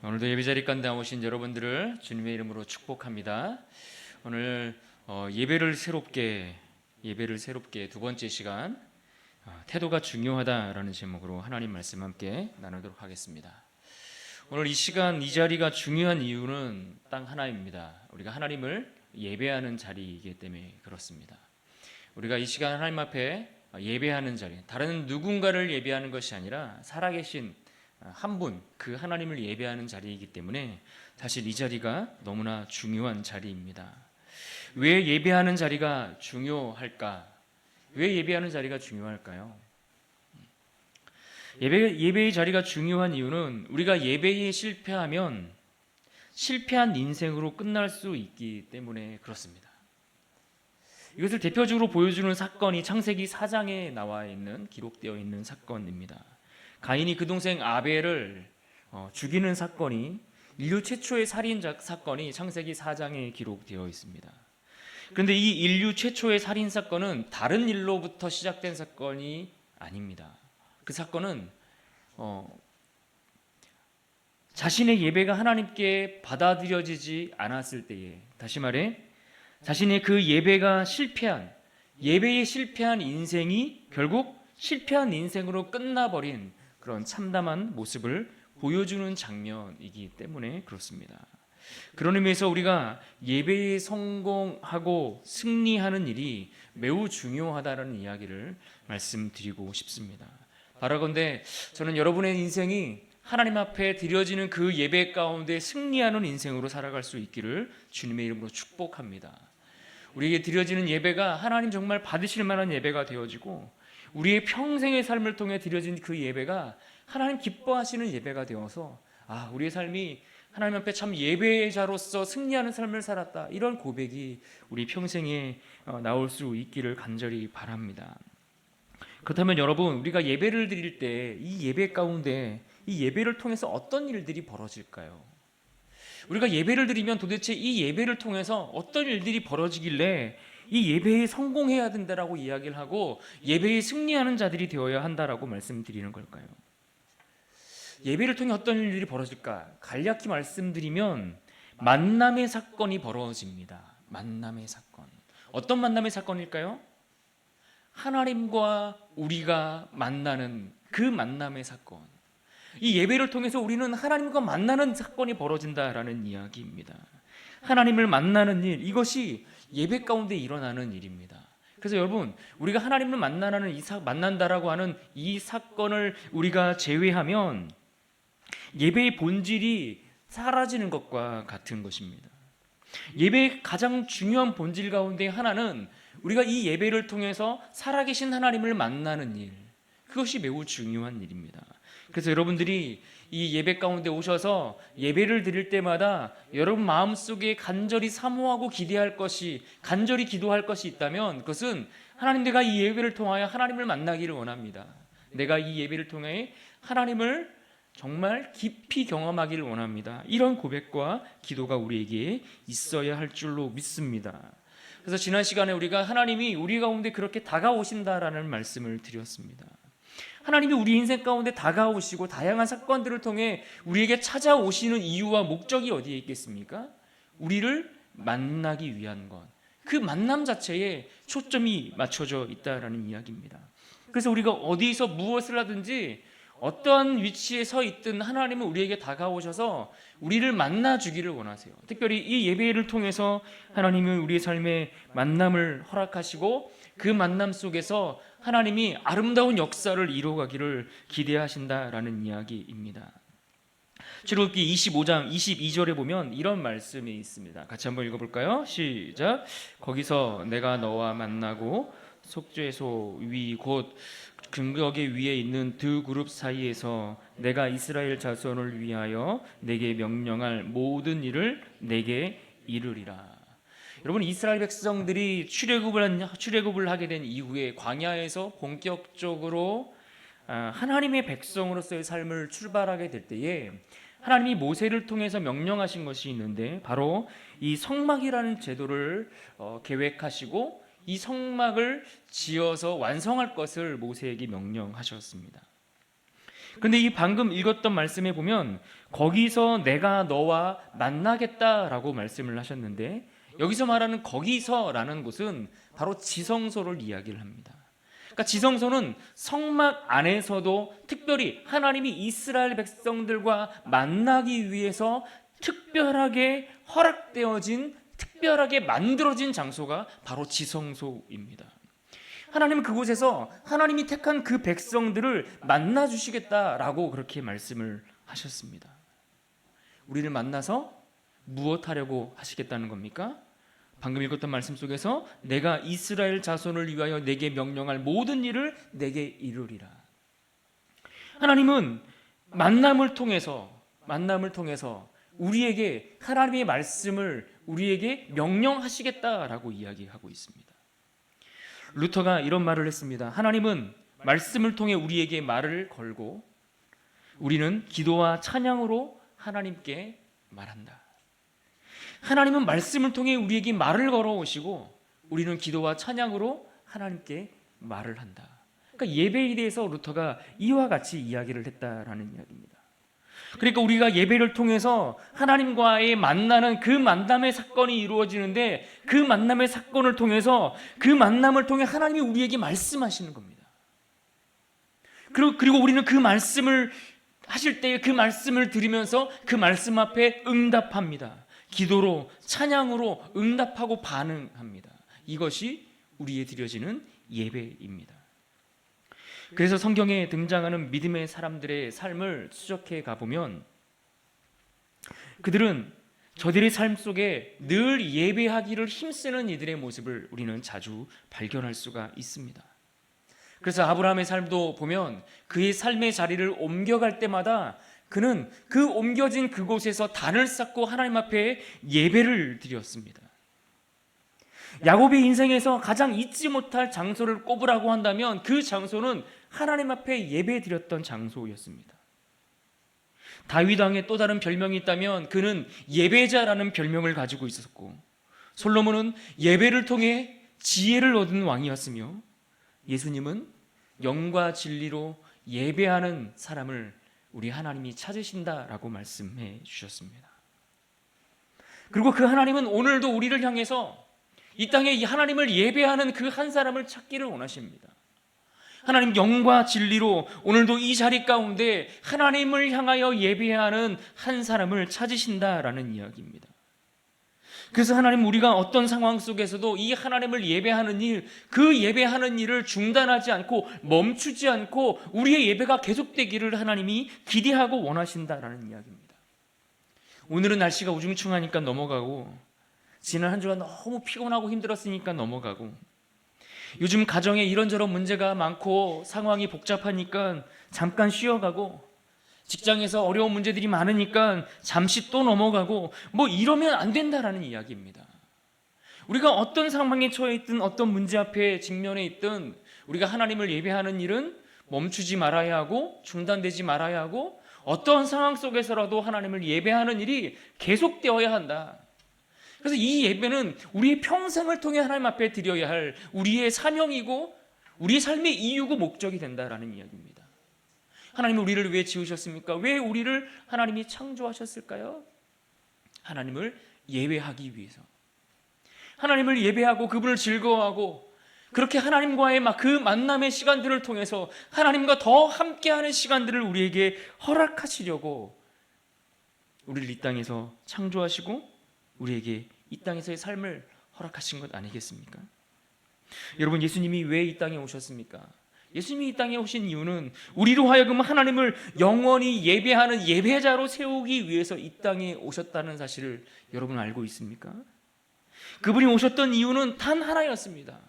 오늘도 예배자리 가운데 오신 여러분들을 주님의 이름으로 축복합니다. 오늘 예배를 새롭게 두 번째 시간 태도가 중요하다라는 제목으로 하나님 말씀 함께 나누도록 하겠습니다. 오늘 이 시간 이 자리가 중요한 이유는 딱 하나입니다. 우리가 하나님을 예배하는 자리이기 때문에 그렇습니다. 우리가 이 시간 하나님 앞에 예배하는 자리, 다른 누군가를 예배하는 것이 아니라 살아계신 한 분, 그 하나님을 예배하는 자리이기 때문에 사실 이 자리가 너무나 중요한 자리입니다. 왜 예배하는 자리가 중요할까? 왜 예배하는 자리가 중요할까요? 예배의 자리가 중요한 이유는 우리가 예배에 실패하면 실패한 인생으로 끝날 수 있기 때문에 그렇습니다. 이것을 대표적으로 보여주는 사건이 창세기 4장에 나와 있는, 기록되어 있는 사건입니다. 가인이 그 동생 아벨을 죽이는 사건이, 인류 최초의 살인 사건이 창세기 4장에 기록되어 있습니다. 그런데 이 인류 최초의 살인 사건은 다른 일로부터 시작된 사건이 아닙니다. 그 사건은 자신의 예배가 하나님께 받아들여지지 않았을 때에, 다시 말해 자신의 그 예배에 실패한 인생이 결국 실패한 인생으로 끝나버린 그런 참담한 모습을 보여주는 장면이기 때문에 그렇습니다. 그런 의미에서 우리가 예배에 성공하고 승리하는 일이 매우 중요하다는 이야기를 말씀드리고 싶습니다. 바라건대 저는 여러분의 인생이 하나님 앞에 드려지는 그 예배 가운데 승리하는 인생으로 살아갈 수 있기를 주님의 이름으로 축복합니다. 우리에게 드려지는 예배가 하나님 정말 받으실 만한 예배가 되어지고, 우리의 평생의 삶을 통해 드려진 그 예배가 하나님 기뻐하시는 예배가 되어서 우리의 삶이 하나님 앞에 참 예배자로서 승리하는 삶을 살았다, 이런 고백이 우리 평생에 나올 수 있기를 간절히 바랍니다. 그렇다면 여러분, 우리가 예배를 드릴 때 이 예배 가운데 이 예배를 통해서 어떤 일들이 벌어질까요? 우리가 예배를 드리면 도대체 이 예배를 통해서 어떤 일들이 벌어지길래 이 예배에 성공해야 된다라고 이야기를 하고 예배에 승리하는 자들이 되어야 한다라고 말씀드리는 걸까요? 예배를 통해 어떤 일들이 벌어질까? 간략히 말씀드리면 만남의 사건이 벌어집니다. 만남의 사건. 어떤 만남의 사건일까요? 하나님과 우리가 만나는 그 만남의 사건. 이 예배를 통해서 우리는 하나님과 만나는 사건이 벌어진다라는 이야기입니다. 하나님을 만나는 일, 이것이 예배 가운데 일어나는 일입니다. 그래서 여러분, 우리가 하나님을 만난다라고 하는 이 사건을 우리가 제외하면 예배의 본질이 사라지는 것과 같은 것입니다. 예배의 가장 중요한 본질 가운데 하나는 우리가 이 예배를 통해서 살아계신 하나님을 만나는 일, 그것이 매우 중요한 일입니다. 그래서 여러분들이 이 예배 가운데 오셔서 예배를 드릴 때마다 여러분 마음속에 간절히 사모하고 기대할 것이, 간절히 기도할 것이 있다면 그것은 하나님, 내가 이 예배를 통하여 하나님을 만나기를 원합니다. 내가 이 예배를 통해 하나님을 정말 깊이 경험하기를 원합니다. 이런 고백과 기도가 우리에게 있어야 할 줄로 믿습니다. 그래서 지난 시간에 우리가 하나님이 우리 가운데 그렇게 다가오신다라는 말씀을 드렸습니다. 하나님이 우리 인생 가운데 다가오시고 다양한 사건들을 통해 우리에게 찾아오시는 이유와 목적이 어디에 있겠습니까? 우리를 만나기 위한 것, 그 만남 자체에 초점이 맞춰져 있다라는 이야기입니다. 그래서 우리가 어디서 무엇을 하든지 어떠한 위치에 서 있든 하나님은 우리에게 다가오셔서 우리를 만나주기를 원하세요. 특별히 이 예배를 통해서 하나님은 우리의 삶에 만남을 허락하시고 그 만남 속에서 하나님이 아름다운 역사를 이루어가기를 기대하신다라는 이야기입니다. 출애굽기 25장 22절에 보면 이런 말씀이 있습니다. 같이 한번 읽어볼까요? 시작. 거기서 내가 너와 만나고 속죄소 위 곧 근거기 위에 있는 두 그룹 사이에서 내가 이스라엘 자손을 위하여 내게 명령할 모든 일을 내게 이르리라. 여러분, 이스라엘 백성들이 출애굽을 하게 된 이후에 광야에서 본격적으로 하나님의 백성으로서의 삶을 출발하게 될 때에 하나님이 모세를 통해서 명령하신 것이 있는데, 바로 이 성막이라는 제도를 계획하시고 이 성막을 지어서 완성할 것을 모세에게 명령하셨습니다. 근데 이 방금 읽었던 말씀에 보면 거기서 내가 너와 만나겠다라고 말씀을 하셨는데, 여기서 말하는 거기서라는 곳은 바로 지성소를 이야기를 합니다. 그러니까 지성소는 성막 안에서도 특별히 하나님이 이스라엘 백성들과 만나기 위해서 특별하게 허락되어진, 특별하게 만들어진 장소가 바로 지성소입니다. 하나님은 그곳에서 하나님이 택한 그 백성들을 만나 주시겠다라고 그렇게 말씀을 하셨습니다. 우리를 만나서 무엇하려고 하시겠다는 겁니까? 방금 읽었던 말씀 속에서 내가 이스라엘 자손을 위하여 내게 명령할 모든 일을 내게 이루리라. 하나님은 만남을 통해서 우리에게 하나님의 말씀을 우리에게 명령하시겠다라고 이야기하고 있습니다. 루터가 이런 말을 했습니다. 하나님은 말씀을 통해 우리에게 말을 걸고 우리는 기도와 찬양으로 하나님께 말한다. 하나님은 말씀을 통해 우리에게 말을 걸어오시고 우리는 기도와 찬양으로 하나님께 말을 한다. 그러니까 예배에 대해서 루터가 이와 같이 이야기를 했다라는 이야기입니다. 그러니까 우리가 예배를 통해서 하나님과의 만나는 그 만남의 사건이 이루어지는데, 그 만남의 사건을 통해서 그 만남을 통해 하나님이 우리에게 말씀하시는 겁니다. 그리고 우리는 그 말씀을 하실 때 그 말씀을 들으면서 그 말씀 앞에 응답합니다. 기도로, 찬양으로 응답하고 반응합니다. 이것이 우리에 드려지는 예배입니다. 그래서 성경에 등장하는 믿음의 사람들의 삶을 추적해 가보면 그들은 저들의 삶 속에 늘 예배하기를 힘쓰는 이들의 모습을 우리는 자주 발견할 수가 있습니다. 그래서 아브라함의 삶도 보면 그의 삶의 자리를 옮겨갈 때마다 그는 그 옮겨진 그곳에서 단을 쌓고 하나님 앞에 예배를 드렸습니다. 야곱의 인생에서 가장 잊지 못할 장소를 꼽으라고 한다면 그 장소는 하나님 앞에 예배 드렸던 장소였습니다. 다윗 왕의 또 다른 별명이 있다면 그는 예배자라는 별명을 가지고 있었고, 솔로몬은 예배를 통해 지혜를 얻은 왕이었으며, 예수님은 영과 진리로 예배하는 사람을 우리 하나님이 찾으신다라고 말씀해 주셨습니다. 그리고 그 하나님은 오늘도 우리를 향해서 이 땅에 이 하나님을 예배하는 그 한 사람을 찾기를 원하십니다. 하나님 영과 진리로 오늘도 이 자리 가운데 하나님을 향하여 예배하는 한 사람을 찾으신다라는 이야기입니다. 그래서 하나님, 우리가 어떤 상황 속에서도 이 하나님을 예배하는 일, 그 예배하는 일을 중단하지 않고 멈추지 않고 우리의 예배가 계속되기를 하나님이 기대하고 원하신다라는 이야기입니다. 오늘은 날씨가 우중충하니까 넘어가고, 지난 한 주간 너무 피곤하고 힘들었으니까 넘어가고, 요즘 가정에 이런저런 문제가 많고 상황이 복잡하니까 잠깐 쉬어가고, 직장에서 어려운 문제들이 많으니까 잠시 또 넘어가고, 이러면 안 된다라는 이야기입니다. 우리가 어떤 상황에 처해 있든 어떤 문제 앞에 직면해 있든 우리가 하나님을 예배하는 일은 멈추지 말아야 하고 중단되지 말아야 하고, 어떠한 상황 속에서라도 하나님을 예배하는 일이 계속되어야 한다. 그래서 이 예배는 우리의 평생을 통해 하나님 앞에 드려야 할 우리의 사명이고 우리의 삶의 이유고 목적이 된다라는 이야기입니다. 하나님은 우리를 왜 지으셨습니까? 왜 우리를 하나님이 창조하셨을까요? 하나님을 예배하기 위해서, 하나님을 예배하고 그분을 즐거워하고, 그렇게 하나님과의 그 만남의 시간들을 통해서 하나님과 더 함께하는 시간들을 우리에게 허락하시려고 우리를 이 땅에서 창조하시고 우리에게 이 땅에서의 삶을 허락하신 것 아니겠습니까? 여러분, 예수님이 왜 이 땅에 오셨습니까? 예수님이 이 땅에 오신 이유는 우리로 하여금 하나님을 영원히 예배하는 예배자로 세우기 위해서 이 땅에 오셨다는 사실을 여러분 알고 있습니까? 그분이 오셨던 이유는 단 하나였습니다.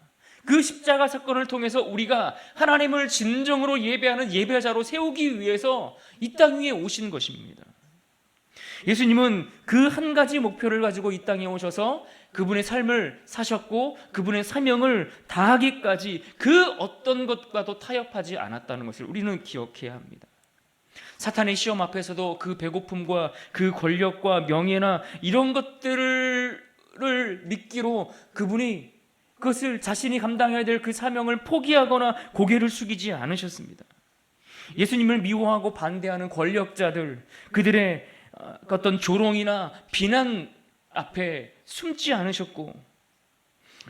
그 십자가 사건을 통해서 우리가 하나님을 진정으로 예배하는 예배자로 세우기 위해서 이 땅 위에 오신 것입니다. 예수님은 그 한 가지 목표를 가지고 이 땅에 오셔서 그분의 삶을 사셨고 그분의 사명을 다하기까지 그 어떤 것과도 타협하지 않았다는 것을 우리는 기억해야 합니다. 사탄의 시험 앞에서도 그 배고픔과 그 권력과 명예나 이런 것들을 믿기로 그분이 그것을 자신이 감당해야 될 그 사명을 포기하거나 고개를 숙이지 않으셨습니다. 예수님을 미워하고 반대하는 권력자들, 그들의 어떤 조롱이나 비난 앞에 숨지 않으셨고,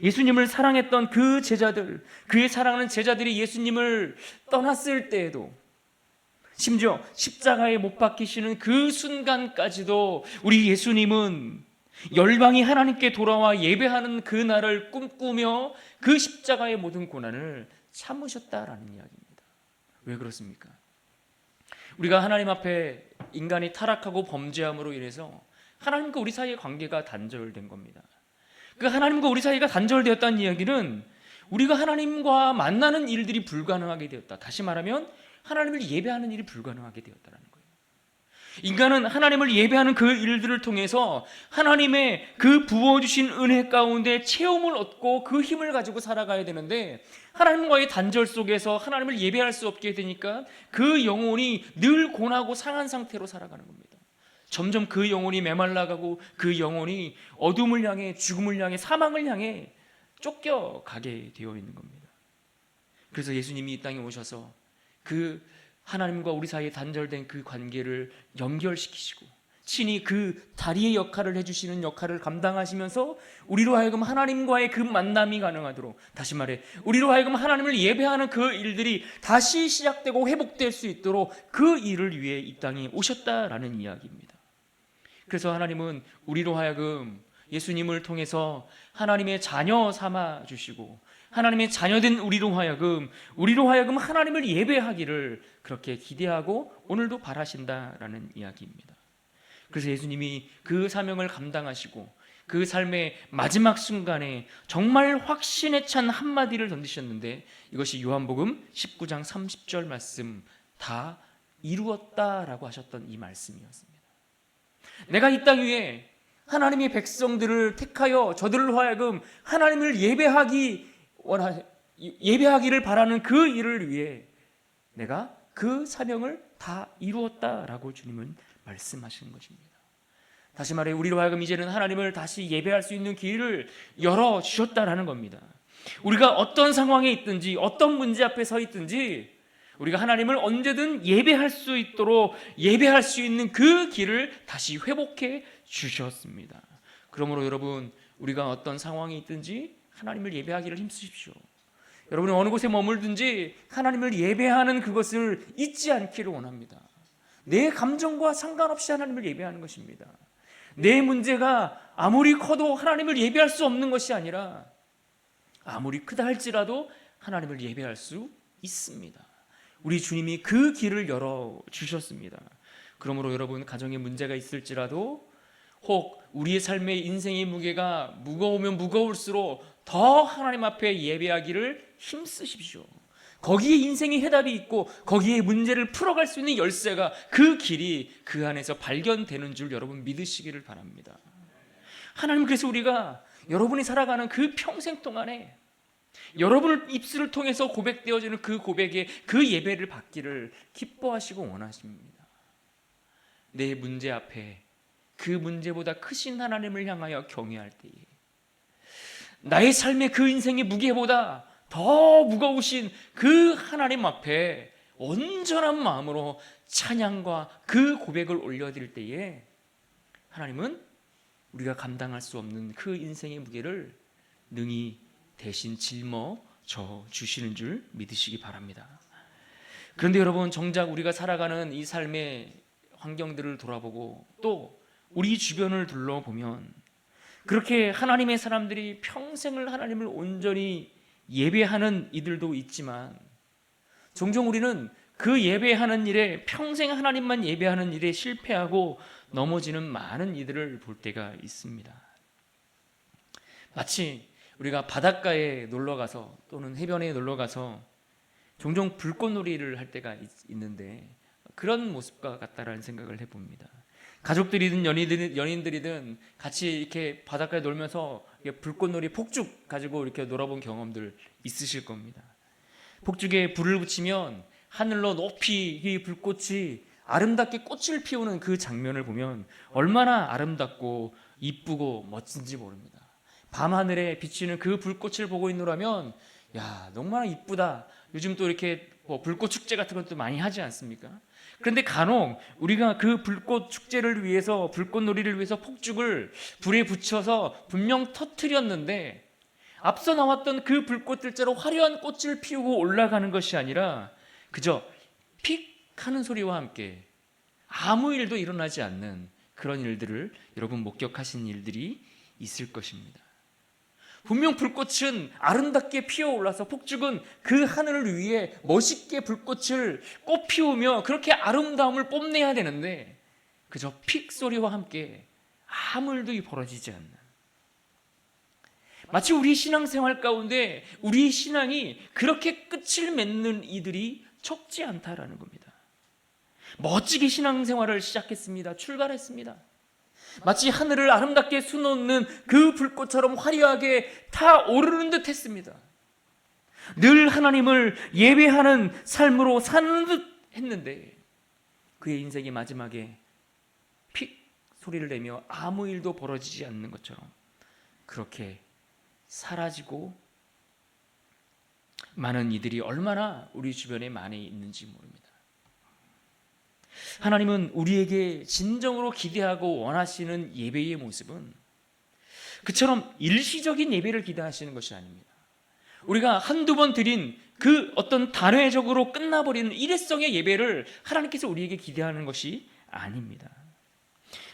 예수님을 사랑했던 그 제자들, 그의 사랑하는 제자들이 예수님을 떠났을 때에도, 심지어 십자가에 못 박히시는 그 순간까지도 우리 예수님은 열방이 하나님께 돌아와 예배하는 그 날을 꿈꾸며 그 십자가의 모든 고난을 참으셨다라는 이야기입니다. 왜 그렇습니까? 우리가 하나님 앞에 인간이 타락하고 범죄함으로 인해서 하나님과 우리 사이의 관계가 단절된 겁니다. 그 하나님과 우리 사이가 단절되었다는 이야기는 우리가 하나님과 만나는 일들이 불가능하게 되었다. 다시 말하면 하나님을 예배하는 일이 불가능하게 되었다는 거예요. 인간은 하나님을 예배하는 그 일들을 통해서 하나님의 그 부어주신 은혜 가운데 체험을 얻고 그 힘을 가지고 살아가야 되는데, 하나님과의 단절 속에서 하나님을 예배할 수 없게 되니까 그 영혼이 늘 고나고 상한 상태로 살아가는 겁니다. 점점 그 영혼이 메말라가고 그 영혼이 어둠을 향해, 죽음을 향해, 사망을 향해 쫓겨가게 되어 있는 겁니다. 그래서 예수님이 이 땅에 오셔서 그 하나님과 우리 사이에 단절된 그 관계를 연결시키시고 친히 그 다리의 역할을 해주시는 역할을 감당하시면서 우리로 하여금 하나님과의 그 만남이 가능하도록, 다시 말해 우리로 하여금 하나님을 예배하는 그 일들이 다시 시작되고 회복될 수 있도록 그 일을 위해 이 땅에 오셨다라는 이야기입니다. 그래서 하나님은 우리로 하여금 예수님을 통해서 하나님의 자녀 삼아 주시고, 하나님의 자녀된 우리로 하여금 하나님을 예배하기를 그렇게 기대하고 오늘도 바라신다라는 이야기입니다. 그래서 예수님이 그 사명을 감당하시고 그 삶의 마지막 순간에 정말 확신에 찬 한마디를 던지셨는데, 이것이 요한복음 19장 30절 말씀, 다 이루었다라고 하셨던 이 말씀이었습니다. 내가 이 땅 위에 하나님의 백성들을 택하여 저들로 하여금 하나님을 예배하기를 바라는 그 일을 위해 내가 그 사명을 다 이루었다라고 주님은 말씀하시는 것입니다. 다시 말해 우리로 하여금 이제는 하나님을 다시 예배할 수 있는 길을 열어주셨다라는 겁니다. 우리가 어떤 상황에 있든지 어떤 문제 앞에 서 있든지 우리가 하나님을 언제든 예배할 수 있도록 예배할 수 있는 그 길을 다시 회복해 주셨습니다. 그러므로 여러분, 우리가 어떤 상황에 있든지 하나님을 예배하기를 힘쓰십시오. 여러분이 어느 곳에 머물든지 하나님을 예배하는 그것을 잊지 않기를 원합니다. 내 감정과 상관없이 하나님을 예배하는 것입니다. 내 문제가 아무리 커도 하나님을 예배할 수 없는 것이 아니라 아무리 크다 할지라도 하나님을 예배할 수 있습니다. 우리 주님이 그 길을 열어주셨습니다. 그러므로 여러분, 가정에 문제가 있을지라도 혹 우리의 삶의 인생의 무게가 무거우면 무거울수록 더 하나님 앞에 예배하기를 힘쓰십시오. 거기에 인생의 해답이 있고 거기에 문제를 풀어갈 수 있는 열쇠가, 그 길이 그 안에서 발견되는 줄 여러분 믿으시기를 바랍니다. 하나님, 그래서 우리가 여러분이 살아가는 그 평생 동안에 여러분의 입술을 통해서 고백되어지는 그 고백에 그 예배를 받기를 기뻐하시고 원하십니다. 내 문제 앞에 그 문제보다 크신 하나님을 향하여 경외할 때에 나의 삶의 그 인생의 무게보다 더 무거우신 그 하나님 앞에 온전한 마음으로 찬양과 그 고백을 올려드릴 때에 하나님은 우리가 감당할 수 없는 그 인생의 무게를 능히 대신 짊어져 주시는 줄 믿으시기 바랍니다. 그런데 여러분, 정작 우리가 살아가는 이 삶의 환경들을 돌아보고 또 우리 주변을 둘러보면 그렇게 하나님의 사람들이 평생을 하나님을 온전히 예배하는 이들도 있지만, 종종 우리는 그 예배하는 일에, 평생 하나님만 예배하는 일에 실패하고 넘어지는 많은 이들을 볼 때가 있습니다. 마치 우리가 바닷가에 놀러가서 또는 해변에 놀러가서 종종 불꽃놀이를 할 때가 있는데 그런 모습과 같다라는 생각을 해봅니다. 가족들이든 연인들이든 같이 이렇게 바닷가에 놀면서 불꽃놀이 폭죽 가지고 이렇게 놀아본 경험들 있으실 겁니다. 폭죽에 불을 붙이면 하늘로 높이 이 불꽃이 아름답게 꽃을 피우는 그 장면을 보면 얼마나 아름답고 이쁘고 멋진지 모릅니다. 밤하늘에 비치는 그 불꽃을 보고 있노라면, 야, 너무나 이쁘다. 요즘 또 이렇게 뭐 불꽃 축제 같은 것도 많이 하지 않습니까? 그런데 간혹 우리가 그 불꽃 축제를 위해서, 불꽃놀이를 위해서 폭죽을 불에 붙여서 분명 터뜨렸는데 앞서 나왔던 그 불꽃들처럼 화려한 꽃을 피우고 올라가는 것이 아니라 그저 픽 하는 소리와 함께 아무 일도 일어나지 않는 그런 일들을 여러분 목격하신 일들이 있을 것입니다. 분명 불꽃은 아름답게 피어올라서 폭죽은 그 하늘을 위해 멋있게 불꽃을 꽃피우며 그렇게 아름다움을 뽐내야 되는데 그저 픽 소리와 함께 아무 일도 벌어지지 않는, 마치 우리 신앙생활 가운데 우리 신앙이 그렇게 끝을 맺는 이들이 적지 않다라는 겁니다. 멋지게 신앙생활을 시작했습니다. 출발했습니다. 마치 하늘을 아름답게 수놓는 그 불꽃처럼 화려하게 타오르는 듯 했습니다. 늘 하나님을 예배하는 삶으로 사는 듯 했는데 그의 인생의 마지막에 픽 소리를 내며 아무 일도 벌어지지 않는 것처럼 그렇게 사라지고 많은 이들이 얼마나 우리 주변에 많이 있는지 모릅니다. 하나님은 우리에게 진정으로 기대하고 원하시는 예배의 모습은 그처럼 일시적인 예배를 기대하시는 것이 아닙니다. 우리가 한두 번 드린 그 어떤 단회적으로 끝나버리는 일회성의 예배를 하나님께서 우리에게 기대하는 것이 아닙니다.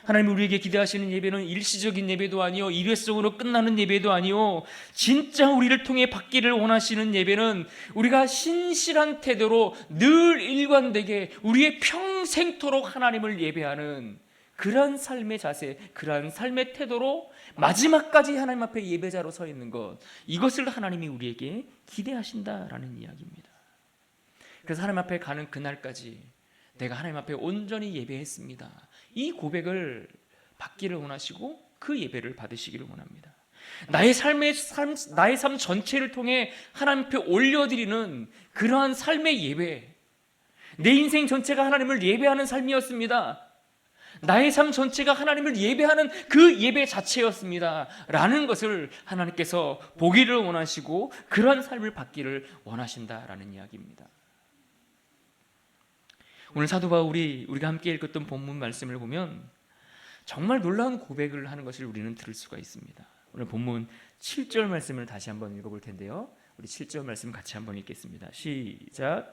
하나님 우리에게 기대하시는 예배는 일시적인 예배도 아니요, 일회성으로 끝나는 예배도 아니요, 진짜 우리를 통해 받기를 원하시는 예배는 우리가 신실한 태도로 늘 일관되게 우리의 평생토록 하나님을 예배하는 그러한 삶의 자세, 그러한 삶의 태도로 마지막까지 하나님 앞에 예배자로 서 있는 것, 이것을 하나님이 우리에게 기대하신다라는 이야기입니다. 그래서 하나님 앞에 가는 그날까지 내가 하나님 앞에 온전히 예배했습니다, 이 고백을 받기를 원하시고 그 예배를 받으시기를 원합니다. 나의 삶 전체를 통해 하나님 앞에 올려드리는 그러한 삶의 예배, 내 인생 전체가 하나님을 예배하는 삶이었습니다, 나의 삶 전체가 하나님을 예배하는 그 예배 자체였습니다 라는 것을 하나님께서 보기를 원하시고 그러한 삶을 받기를 원하신다라는 이야기입니다. 오늘 사도 바울이 우리가 함께 읽었던 본문 말씀을 보면 정말 놀라운 고백을 하는 것을 우리는 들을 수가 있습니다. 오늘 본문 7절 말씀을 다시 한번 읽어볼 텐데요, 우리 7절 말씀 같이 한번 읽겠습니다. 시작.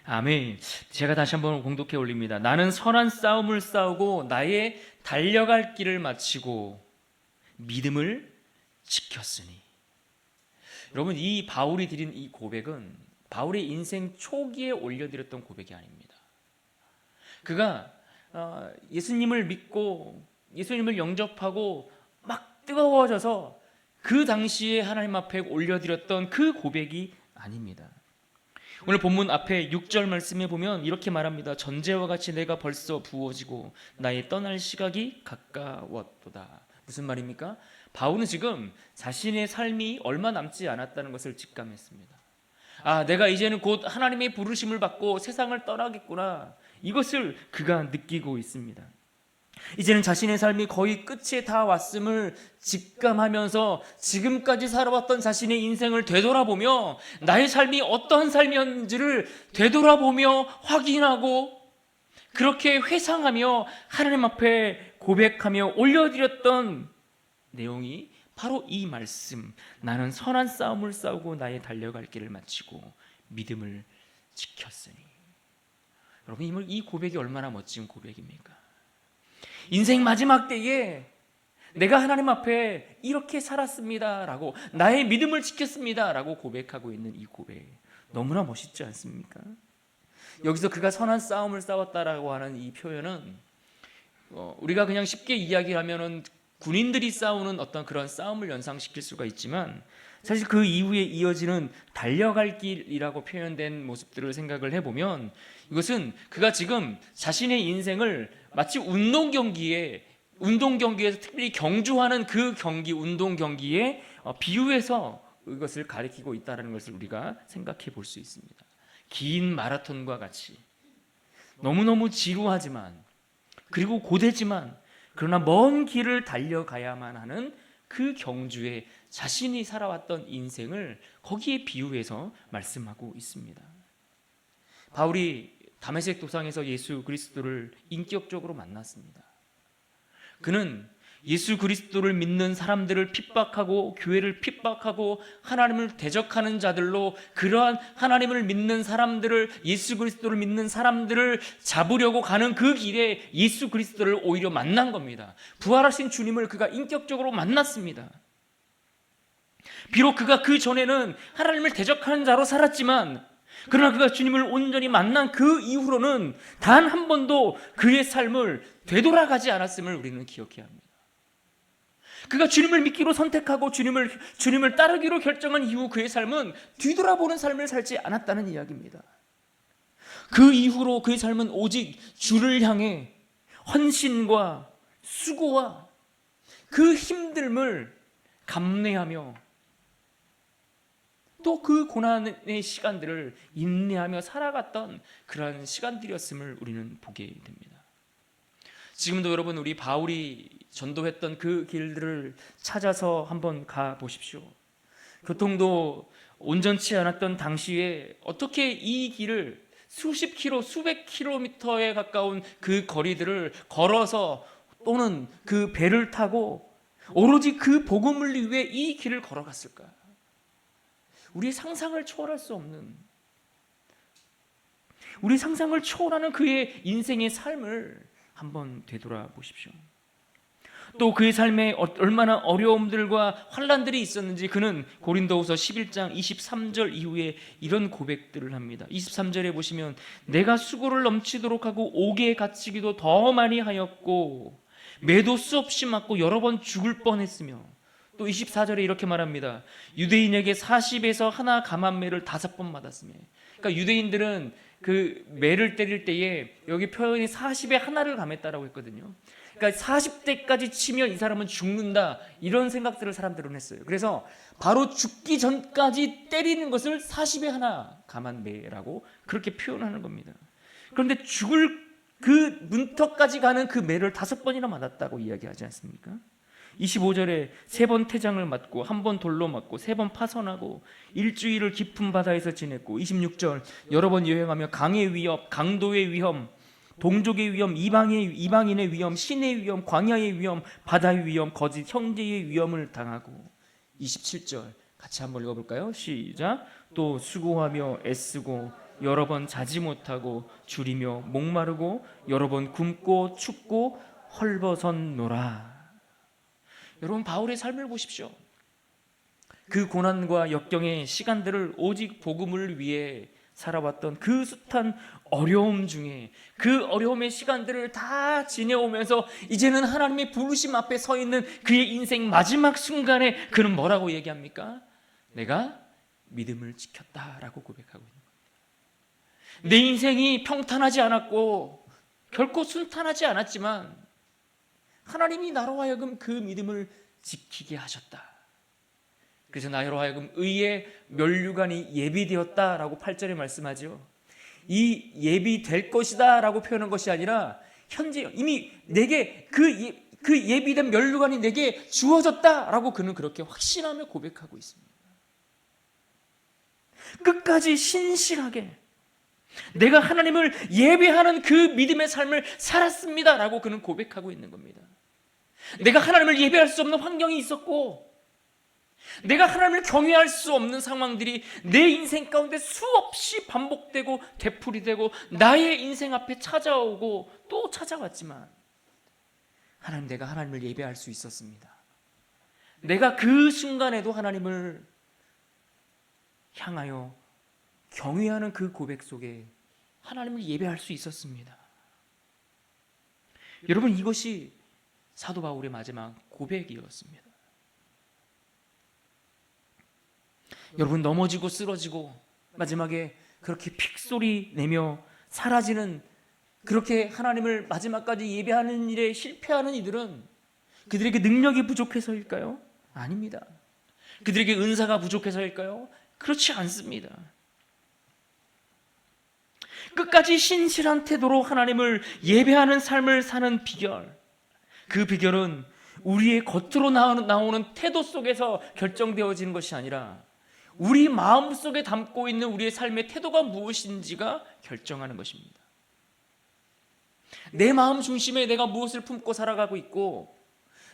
아멘. 제가 다시 한번 공독해 올립니다. 나는 선한 싸움을 싸우고 나의 달려갈 길을 마치고 믿음을 지켰으니. 여러분, 이 바울이 드린 이 고백은 바울의 인생 초기에 올려드렸던 고백이 아닙니다. 그가 예수님을 믿고 예수님을 영접하고 막 뜨거워져서 그 당시에 하나님 앞에 올려드렸던 그 고백이 아닙니다. 오늘 본문 앞에 6절 말씀에 보면 이렇게 말합니다. 전제와 같이 내가 벌써 부어지고 나의 떠날 시각이 가까웠도다. 무슨 말입니까? 바울은 지금 자신의 삶이 얼마 남지 않았다는 것을 직감했습니다. 아, 내가 이제는 곧 하나님의 부르심을 받고 세상을 떠나겠구나, 이것을 그가 느끼고 있습니다. 이제는 자신의 삶이 거의 끝에 다 왔음을 직감하면서 지금까지 살아왔던 자신의 인생을 되돌아보며 나의 삶이 어떠한 삶이었는지를 되돌아보며 확인하고 그렇게 회상하며 하나님 앞에 고백하며 올려드렸던 내용이 바로 이 말씀, 나는 선한 싸움을 싸우고 나의 달려갈 길을 마치고 믿음을 지켰으니. 여러분, 이 고백이 얼마나 멋진 고백입니까? 인생 마지막 때에 내가 하나님 앞에 이렇게 살았습니다 라고, 나의 믿음을 지켰습니다 라고 고백하고 있는 이 고백, 너무나 멋있지 않습니까? 여기서 그가 선한 싸움을 싸웠다라고 하는 이 표현은 우리가 그냥 쉽게 이야기하면은 군인들이 싸우는 어떤 그런 싸움을 연상시킬 수가 있지만, 사실 그 이후에 이어지는 달려갈 길이라고 표현된 모습들을 생각을 해보면 이것은 그가 지금 자신의 인생을 마치 운동 경기에서 특별히 경주하는 그 경기, 운동 경기에 비유해서 이것을 가리키고 있다는 것을 우리가 생각해 볼 수 있습니다. 긴 마라톤과 같이 너무너무 지루하지만, 그리고 고되지만, 그러나 먼 길을 달려가야만 하는 그 경주에 자신이 살아왔던 인생을 거기에 비유해서 말씀하고 있습니다. 바울이 다메섹 도상에서 예수 그리스도를 인격적으로 만났습니다. 그는 예수 그리스도를 믿는 사람들을 핍박하고 교회를 핍박하고 하나님을 대적하는 자들로 그러한 하나님을 믿는 사람들을, 예수 그리스도를 믿는 사람들을 잡으려고 가는 그 길에 예수 그리스도를 오히려 만난 겁니다. 부활하신 주님을 그가 인격적으로 만났습니다. 비록 그가 그 전에는 하나님을 대적하는 자로 살았지만, 그러나 그가 주님을 온전히 만난 그 이후로는 단 한 번도 그의 삶을 되돌아가지 않았음을 우리는 기억해야 합니다. 그가 주님을 믿기로 선택하고 주님을 따르기로 결정한 이후 그의 삶은 뒤돌아보는 삶을 살지 않았다는 이야기입니다. 그 이후로 그의 삶은 오직 주를 향해 헌신과 수고와 그 힘듦을 감내하며 또 그 고난의 시간들을 인내하며 살아갔던 그러한 시간들이었음을 우리는 보게 됩니다. 지금도 여러분, 우리 바울이 전도했던 그 길들을 찾아서 한번 가보십시오. 교통도 온전치 않았던 당시에 어떻게 이 길을 수십 킬로, 수백 킬로미터에 가까운 그 거리들을 걸어서 또는 그 배를 타고 오로지 그 복음을 위해 이 길을 걸어갔을까? 우리의 상상을 초월할 수 없는, 우리 상상을 초월하는 그의 인생의 삶을 한번 되돌아보십시오. 또 그의 삶에 얼마나 어려움들과 환난들이 있었는지 그는 고린도후서 11장 23절 이후에 이런 고백들을 합니다. 23절에 보시면 내가 수고를 넘치도록 하고 옥에 갇히기도 더 많이 하였고 매도 수없이 맞고 여러 번 죽을 뻔했으며, 또 24절에 이렇게 말합니다. 유대인에게 40에서 하나 감한 매를 5번 맞았으며. 그러니까 유대인들은 그 매를 때릴 때에 여기 표현이 40에 하나를 감했다라고 했거든요. 그러니까 40대까지 치면 이 사람은 죽는다, 이런 생각들을 사람들은 했어요. 그래서 바로 죽기 전까지 때리는 것을 40에 하나 감한 매라고 그렇게 표현하는 겁니다. 그런데 죽을 그 문턱까지 가는 그 매를 5번이나 맞았다고 이야기하지 않습니까? 25절에 3번 태장을 맞고 1번 돌로 맞고 3번 파선하고 일주일을 깊은 바다에서 지냈고, 26절 여러 번 여행하며 강의 위협, 강도의 위험, 동족의 위험, 이방인의 위험, 신의 위험, 광야의 위험, 바다의 위험, 거짓 형제의 위험을 당하고, 27절 같이 한번 읽어볼까요? 시작. 또 수고하며 애쓰고 여러 번 자지 못하고 줄이며 목마르고 여러 번 굶고 춥고 헐벗었노라. 여러분, 바울의 삶을 보십시오. 그 고난과 역경의 시간들을 오직 복음을 위해 살아왔던 그 숱한 어려움 중에 그 어려움의 시간들을 다 지내오면서 이제는 하나님의 부르심 앞에 서 있는 그의 인생 마지막 순간에 그는 뭐라고 얘기합니까? 내가 믿음을 지켰다라고 고백하고 있는 겁니다. 내 인생이 평탄하지 않았고 결코 순탄하지 않았지만 하나님이 나로 하여금 그 믿음을 지키게 하셨다. 그래서 나로 하여금 의의 면류관이 예비되었다라고 8절에 말씀하죠. 이 예비될 것이다 라고 표현한 것이 아니라 현재 이미 내게 그 예비된 면류관이 내게 주어졌다라고 그는 그렇게 확신하며 고백하고 있습니다. 끝까지 신실하게 내가 하나님을 예배하는 그 믿음의 삶을 살았습니다라고 그는 고백하고 있는 겁니다. 내가 하나님을 예배할 수 없는 환경이 있었고 내가 하나님을 경외할 수 없는 상황들이 내 인생 가운데 수없이 반복되고 되풀이되고 나의 인생 앞에 찾아오고 또 찾아왔지만 하나님, 내가 하나님을 예배할 수 있었습니다. 내가 그 순간에도 하나님을 향하여 경외하는 그 고백 속에 하나님을 예배할 수 있었습니다. 여러분, 이것이 사도 바울의 마지막 고백이었습니다. 여러분, 넘어지고 쓰러지고 마지막에 그렇게 픽소리 내며 사라지는, 그렇게 하나님을 마지막까지 예배하는 일에 실패하는 이들은 그들에게 능력이 부족해서일까요? 아닙니다. 그들에게 은사가 부족해서일까요? 그렇지 않습니다. 끝까지 신실한 태도로 하나님을 예배하는 삶을 사는 비결, 그 비결은 우리의 겉으로 나오는 태도 속에서 결정되어지는 것이 아니라 우리 마음 속에 담고 있는 우리의 삶의 태도가 무엇인지가 결정하는 것입니다. 내 마음 중심에 내가 무엇을 품고 살아가고 있고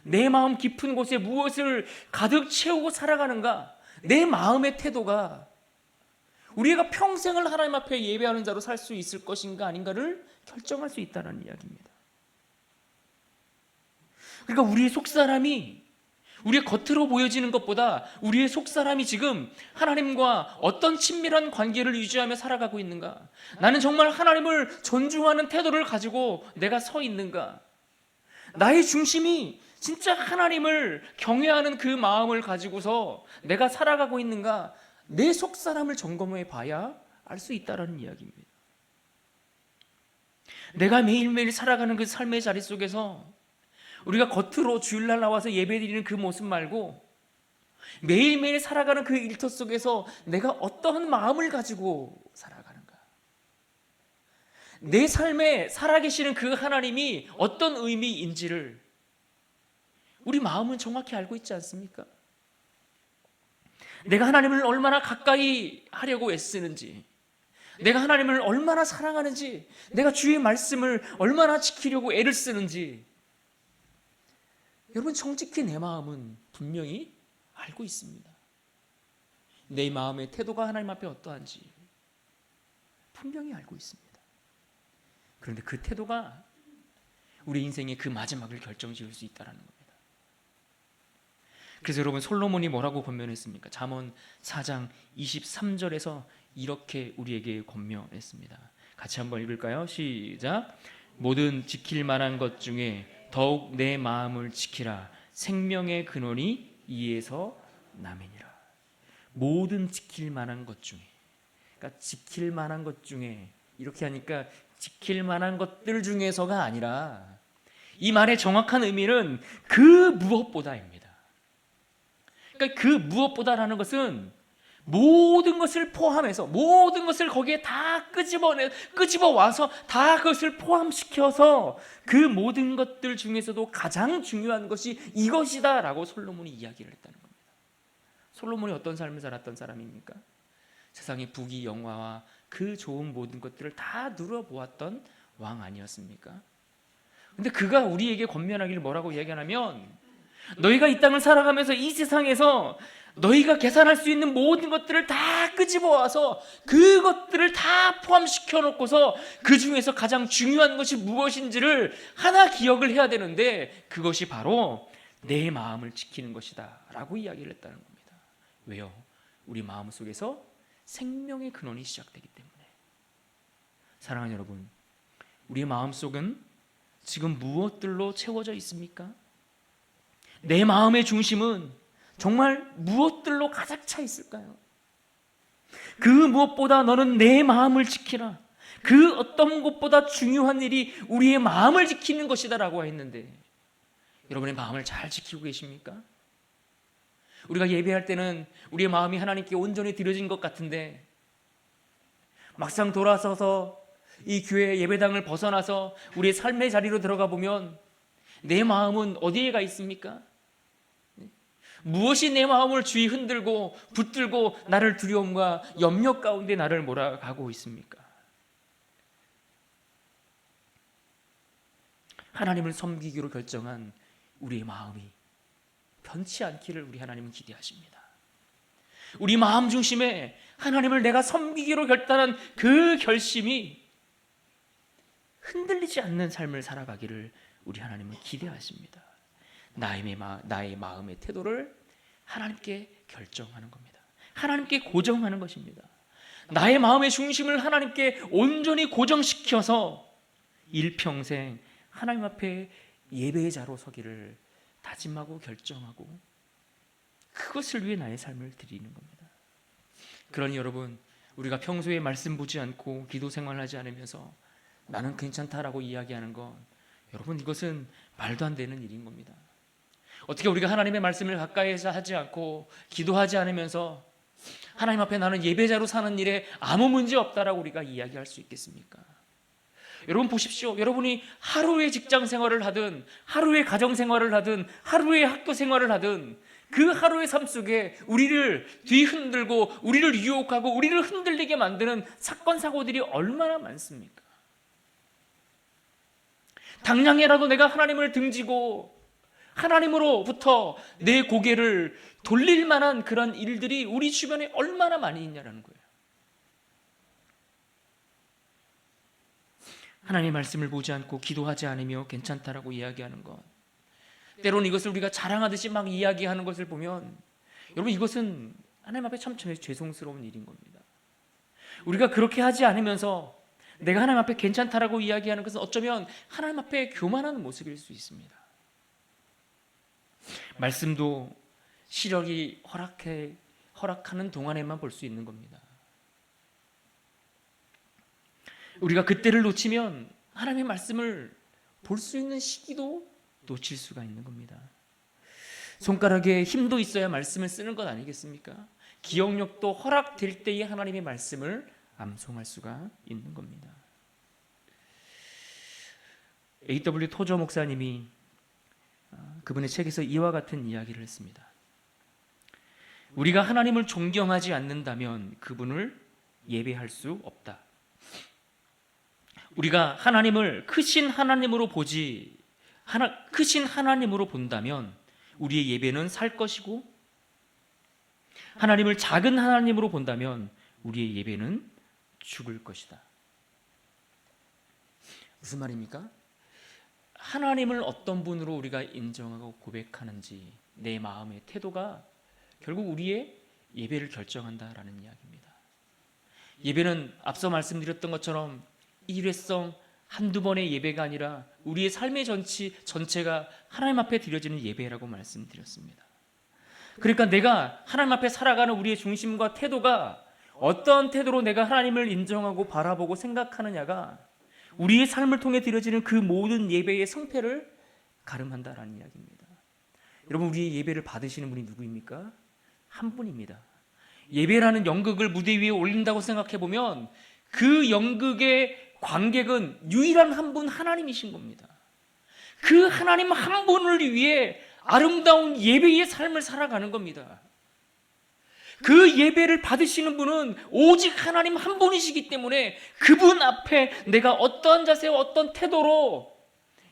내 마음 깊은 곳에 무엇을 가득 채우고 살아가는가, 내 마음의 태도가 우리가 평생을 하나님 앞에 예배하는 자로 살 수 있을 것인가 아닌가를 결정할 수 있다는 이야기입니다. 그러니까 우리의 속사람이 우리의 겉으로 보여지는 것보다 우리의 속사람이 지금 하나님과 어떤 친밀한 관계를 유지하며 살아가고 있는가, 나는 정말 하나님을 존중하는 태도를 가지고 내가 서 있는가, 나의 중심이 진짜 하나님을 경외하는 그 마음을 가지고서 내가 살아가고 있는가, 내 속사람을 점검해 봐야 알 수 있다는 이야기입니다. 내가 매일매일 살아가는 그 삶의 자리 속에서 우리가 겉으로 주일날 나와서 예배드리는 그 모습 말고 매일매일 살아가는 그 일터 속에서 내가 어떠한 마음을 가지고 살아가는가, 내 삶에 살아계시는 그 하나님이 어떤 의미인지를 우리 마음은 정확히 알고 있지 않습니까? 내가 하나님을 얼마나 가까이 하려고 애쓰는지, 내가 하나님을 얼마나 사랑하는지, 내가 주의 말씀을 얼마나 지키려고 애를 쓰는지, 여러분 정직히 내 마음은 분명히 알고 있습니다. 내 마음의 태도가 하나님 앞에 어떠한지 분명히 알고 있습니다. 그런데 그 태도가 우리 인생의 그 마지막을 결정지을 수 있다는 겁니다. 그래서 여러분 솔로몬이 뭐라고 권면했습니까? 잠언 4장 23절에서 이렇게 우리에게 권면했습니다. 같이 한번 읽을까요? 시작. 모든 지킬 만한 것 중에 더욱 내 마음을 지키라. 생명의 근원이 이에서 남이니라. 모든 지킬 만한 것 중에, 그러니까 지킬 만한 것 중에, 이렇게 하니까 지킬 만한 것들 중에서가 아니라 이 말의 정확한 의미는 그 무엇보다입니다. 그러니까 그 무엇보다라는 것은 모든 것을 포함해서 모든 것을 거기에 다 끄집어 와서 다 그것을 포함시켜서 그 모든 것들 중에서도 가장 중요한 것이 이것이다 라고 솔로몬이 이야기를 했다는 겁니다. 솔로몬이 어떤 삶을 살았던 사람입니까? 세상의 부귀 영화와 그 좋은 모든 것들을 다 누려보았던 왕 아니었습니까? 근데 그가 우리에게 권면하기를 뭐라고 이야기하냐면, 너희가 이 땅을 살아가면서 이 세상에서 너희가 계산할 수 있는 모든 것들을 다 끄집어 와서 그것들을 다 포함시켜 놓고서 그 중에서 가장 중요한 것이 무엇인지를 하나 기억을 해야 되는데, 그것이 바로 내 마음을 지키는 것이다 라고 이야기를 했다는 겁니다. 왜요? 우리 마음 속에서 생명의 근원이 시작되기 때문에. 사랑하는 여러분, 우리의 마음속은 지금 무엇들로 채워져 있습니까? 내 마음의 중심은 정말 무엇들로 가득 차 있을까요? 그 무엇보다 너는 내 마음을 지키라. 그 어떤 것보다 중요한 일이 우리의 마음을 지키는 것이다 라고 했는데, 여러분의 마음을 잘 지키고 계십니까? 우리가 예배할 때는 우리의 마음이 하나님께 온전히 드려진 것 같은데, 막상 돌아서서 이 교회 예배당을 벗어나서 우리의 삶의 자리로 들어가 보면 내 마음은 어디에 가 있습니까? 무엇이 내 마음을 주위 흔들고 붙들고 나를 두려움과 염려 가운데 나를 몰아가고 있습니까? 하나님을 섬기기로 결정한 우리의 마음이 변치 않기를 우리 하나님은 기대하십니다. 우리 마음 중심에 하나님을 내가 섬기기로 결단한 그 결심이 흔들리지 않는 삶을 살아가기를 우리 하나님은 기대하십니다. 나의 마음의 태도를 하나님께 결정하는 겁니다. 하나님께 고정하는 것입니다. 나의 마음의 중심을 하나님께 온전히 고정시켜서 일평생 하나님 앞에 예배의 자로 서기를 다짐하고 결정하고 그것을 위해 나의 삶을 드리는 겁니다. 그러니 여러분, 우리가 평소에 말씀 보지 않고 기도 생활하지 않으면서 나는 괜찮다라고 이야기하는 건, 여러분 이것은 말도 안 되는 일인 겁니다. 어떻게 우리가 하나님의 말씀을 가까이에서 하지 않고 기도하지 않으면서 하나님 앞에 나는 예배자로 사는 일에 아무 문제 없다라고 우리가 이야기할 수 있겠습니까? 여러분 보십시오. 여러분이 하루의 직장 생활을 하든 하루의 가정 생활을 하든 하루의 학교 생활을 하든 그 하루의 삶 속에 우리를 뒤흔들고 우리를 유혹하고 우리를 흔들리게 만드는 사건 사고들이 얼마나 많습니까? 당장이라도 내가 하나님을 등지고 하나님으로부터 내 고개를 돌릴 만한 그런 일들이 우리 주변에 얼마나 많이 있냐라는 거예요. 하나님의 말씀을 보지 않고 기도하지 않으며 괜찮다라고 이야기하는 것, 때로는 이것을 우리가 자랑하듯이 막 이야기하는 것을 보면 여러분 이것은 하나님 앞에 참 죄송스러운 일인 겁니다. 우리가 그렇게 하지 않으면서 내가 하나님 앞에 괜찮다라고 이야기하는 것은 어쩌면 하나님 앞에 교만한 모습일 수 있습니다. 말씀도 시력이 허락하는 동안에만 볼 수 있는 겁니다. 우리가 그때를 놓치면 하나님의 말씀을 볼 수 있는 시기도 놓칠 수가 있는 겁니다. 손가락에 힘도 있어야 말씀을 쓰는 것 아니겠습니까? 기억력도 허락될 때에 하나님의 말씀을 암송할 수가 있는 겁니다. A.W. 토저 목사님이 그분의 책에서 이와 같은 이야기를 했습니다. 우리가 하나님을 존경하지 않는다면 그분을 예배할 수 없다. 우리가 하나님을 크신 하나님으로 크신 하나님으로 본다면 우리의 예배는 살 것이고, 하나님을 작은 하나님으로 본다면 우리의 예배는 죽을 것이다. 무슨 말입니까? 하나님을 어떤 분으로 우리가 인정하고 고백하는지 내 마음의 태도가 결국 우리의 예배를 결정한다라는 이야기입니다. 예배는 앞서 말씀드렸던 것처럼 일회성 한두 번의 예배가 아니라 우리의 삶의 전체가 하나님 앞에 드려지는 예배라고 말씀드렸습니다. 그러니까 내가 하나님 앞에 살아가는 우리의 중심과 태도가 어떠한 태도로 내가 하나님을 인정하고 바라보고 생각하느냐가 우리의 삶을 통해 드려지는 그 모든 예배의 성패를 가름한다라는 이야기입니다. 여러분, 우리의 예배를 받으시는 분이 누구입니까? 한 분입니다. 예배라는 연극을 무대 위에 올린다고 생각해 보면 그 연극의 관객은 유일한 한 분, 하나님이신 겁니다. 그 하나님 한 분을 위해 아름다운 예배의 삶을 살아가는 겁니다. 그 예배를 받으시는 분은 오직 하나님 한 분이시기 때문에 그분 앞에 내가 어떠한 자세와 어떤 태도로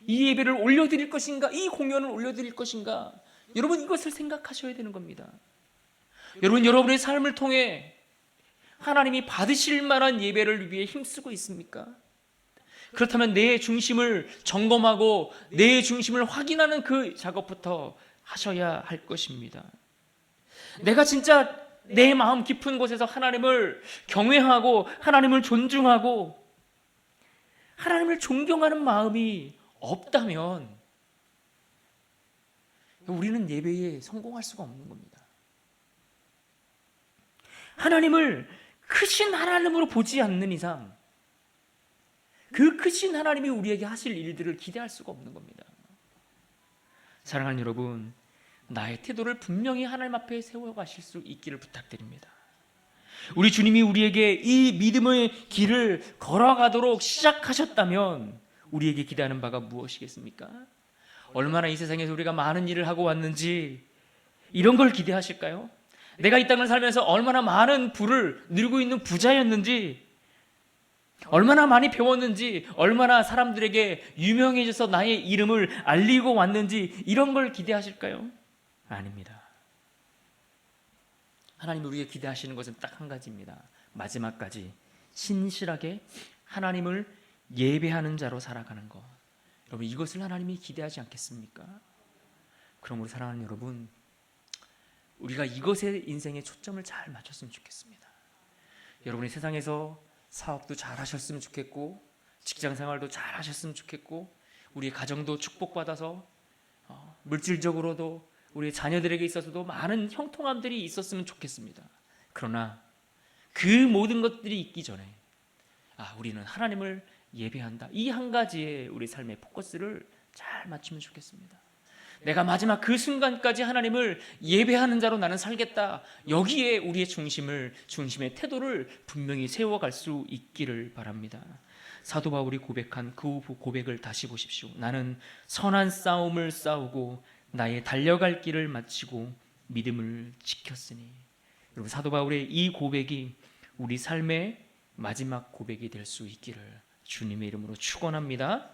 이 예배를 올려드릴 것인가, 이 공연을 올려드릴 것인가, 여러분 이것을 생각하셔야 되는 겁니다. 여러분, 여러분의 삶을 통해 하나님이 받으실 만한 예배를 위해 힘쓰고 있습니까? 그렇다면 내 중심을 점검하고 내 중심을 확인하는 그 작업부터 하셔야 할 것입니다. 내가 진짜 내 마음 깊은 곳에서 하나님을 경외하고 하나님을 존중하고 하나님을 존경하는 마음이 없다면 우리는 예배에 성공할 수가 없는 겁니다. 하나님을 크신 하나님으로 보지 않는 이상 그 크신 하나님이 우리에게 하실 일들을 기대할 수가 없는 겁니다. 사랑하는 여러분, 나의 태도를 분명히 하나님 앞에 세워가실 수 있기를 부탁드립니다. 우리 주님이 우리에게 이 믿음의 길을 걸어가도록 시작하셨다면 우리에게 기대하는 바가 무엇이겠습니까? 얼마나 이 세상에서 우리가 많은 일을 하고 왔는지 이런 걸 기대하실까요? 내가 이 땅을 살면서 얼마나 많은 부를 누리고 있는 부자였는지, 얼마나 많이 배웠는지, 얼마나 사람들에게 유명해져서 나의 이름을 알리고 왔는지 이런 걸 기대하실까요? 아닙니다. 하나님이 우리에게 기대하시는 것은 딱 한 가지입니다. 마지막까지 신실하게 하나님을 예배하는 자로 살아가는 것. 여러분, 이것을 하나님이 기대하지 않겠습니까? 그러므로 사랑하는 여러분, 우리가 이것에 인생의 초점을 잘 맞췄으면 좋겠습니다. 여러분이 세상에서 사업도 잘 하셨으면 좋겠고, 직장 생활도 잘 하셨으면 좋겠고, 우리 가정도 축복받아서 물질적으로도 우리 자녀들에게 있어서도 많은 형통함들이 있었으면 좋겠습니다. 그러나 그 모든 것들이 있기 전에 우리는 하나님을 예배한다, 이 한 가지에 우리 삶의 포커스를 잘 맞추면 좋겠습니다. 내가 마지막 그 순간까지 하나님을 예배하는 자로 나는 살겠다. 여기에 우리의 중심의 태도를 분명히 세워갈 수 있기를 바랍니다. 사도 바울이 고백한 그 고백을 다시 보십시오. 나는 선한 싸움을 싸우고 나의 달려갈 길을 마치고 믿음을 지켰으니. 여러분, 사도 바울의 이 고백이 우리 삶의 마지막 고백이 될 수 있기를 주님의 이름으로 축원합니다.